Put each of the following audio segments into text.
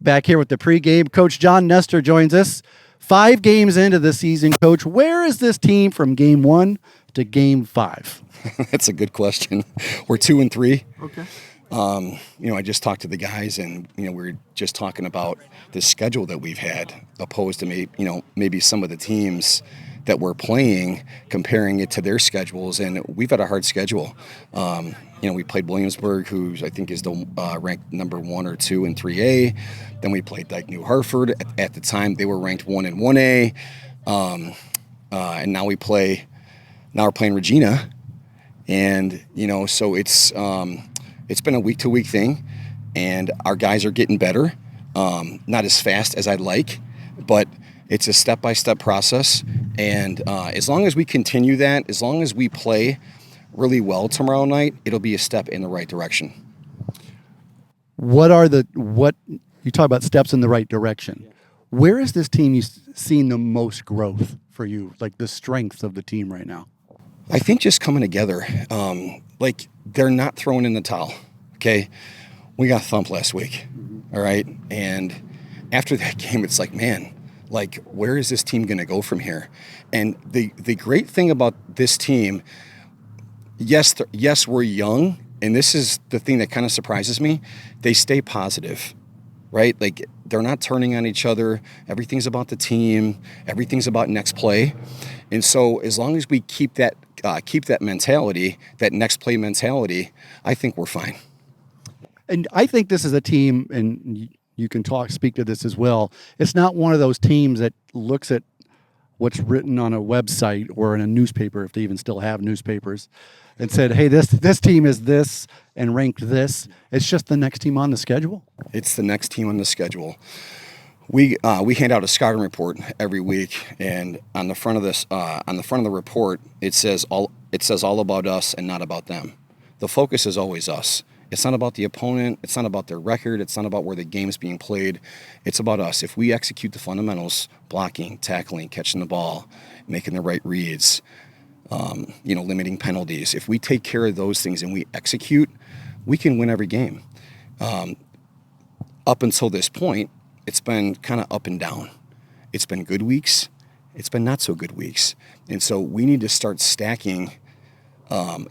back here with the pregame. Coach John Nestor joins us. 5 games into the season, Coach. Where is this team from game 1 to game 5? That's a good question. We're 2-3. Okay. I just talked to the guys, and we were just talking about the schedule that we've had, opposed to maybe some of the teams that we're playing, comparing it to their schedules, and we've had a hard schedule. We played Williamsburg, who I think is the ranked number 1 or 2 in 3A. Then we played New Hartford. At the time, they were ranked 1 in 1A, and now we're playing Regina, and so it's been a week-to-week thing, and our guys are getting better, not as fast as I'd like, but it's a step-by-step process, and as long as we continue that, as long as we play really well tomorrow night, it'll be a step in the right direction. What you talk about steps in the right direction? Yeah. Where is this team seen the most growth for you, like the strength of the team right now? I think just coming together, they're not throwing in the towel. Okay, we got thumped last week, all right, and after that game, it's like, man, where is this team going to go from here? And the great thing about this team, yes, we're young, and this is the thing that kind of surprises me. They stay positive, right? They're not turning on each other. Everything's about the team. Everything's about next play. And so as long as we keep that mentality, that next play mentality, I think we're fine. And I think this is a team, and you can speak to this as well. It's not one of those teams that looks at what's written on a website or in a newspaper, if they even still have newspapers, and said, hey, this team is this and ranked this. It's just the next team on the schedule. It's the next team on the schedule. We hand out a scouting report every week, and on the front of the report, it says all about us and not about them. The focus is always us. It's not about the opponent. It's not about their record. It's not about where the game's being played. It's about us. If we execute the fundamentals, blocking, tackling, catching the ball, making the right reads, limiting penalties, if we take care of those things and we execute, we can win every game. Up until this point, it's been kind of up and down. It's been good weeks. It's been not so good weeks. And so we need to start stacking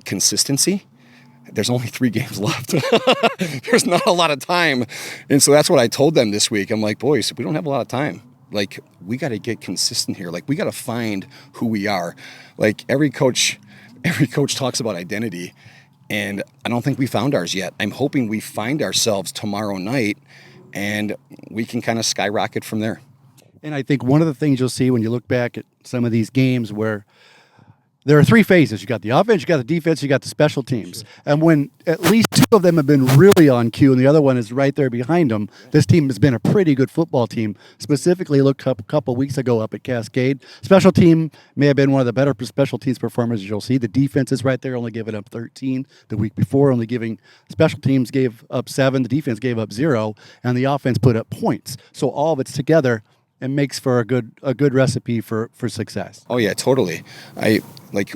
consistency. There's only 3 games left. There's not a lot of time. And so that's what I told them this week. I'm like, boys, we don't have a lot of time. We got to get consistent here. We got to find who we are. Every coach talks about identity, and I don't think we found ours yet. I'm hoping we find ourselves tomorrow night, and we can kind of skyrocket from there. And I think one of the things you'll see when you look back at some of these games where there are 3 phases. You got the offense, you got the defense, you got the special teams. Sure. And when at least 2 of them have been really on cue and the other one is right there behind them, this team has been a pretty good football team. Specifically, looked up a couple weeks ago up at Cascade. Special team may have been one of the better special teams performers you'll see. The defense is right there, only giving up 13. The week before, special teams gave up 7. The defense gave up 0, and the offense put up points. So all of it's together. It makes for a good recipe for success. Oh yeah, totally.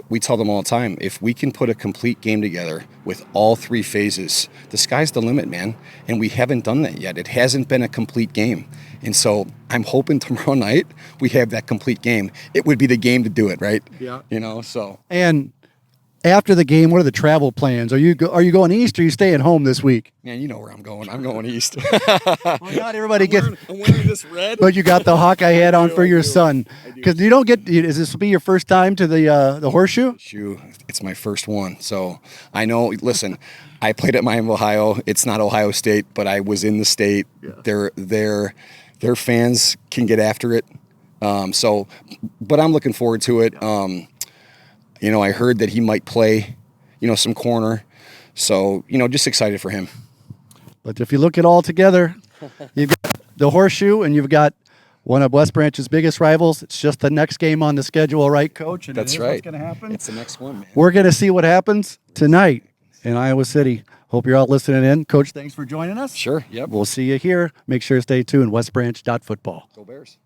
We tell them all the time, if we can put a complete game together with all 3 phases, the sky's the limit, man. And we haven't done that yet. It hasn't been a complete game. And so I'm hoping tomorrow night we have that complete game. It would be the game to do it, right? Yeah. And after the game, what are the travel plans? Are you going east or are you staying home this week? Man, you know where I'm going. I'm going east. Well, not everybody I'm wearing this red. But you got the Hawkeye hat on for your son. Because you don't get. Is this will be your first time to the horseshoe? It's my first one. So I know. Listen, I played at Miami, Ohio. It's not Ohio State, but I was in the state. Yeah. Their fans can get after it. But I'm looking forward to it. I heard that he might play, some corner. So, just excited for him. But if you look at all together, you've got the horseshoe and you've got one of West Branch's biggest rivals. It's just the next game on the schedule, right, Coach? And that's right. What's going to happen. It's the next one, man. We're going to see what happens tonight in Iowa City. Hope you're all listening in. Coach, thanks for joining us. Sure, yep. We'll see you here. Make sure to stay tuned. WestBranch.Football. Go Bears.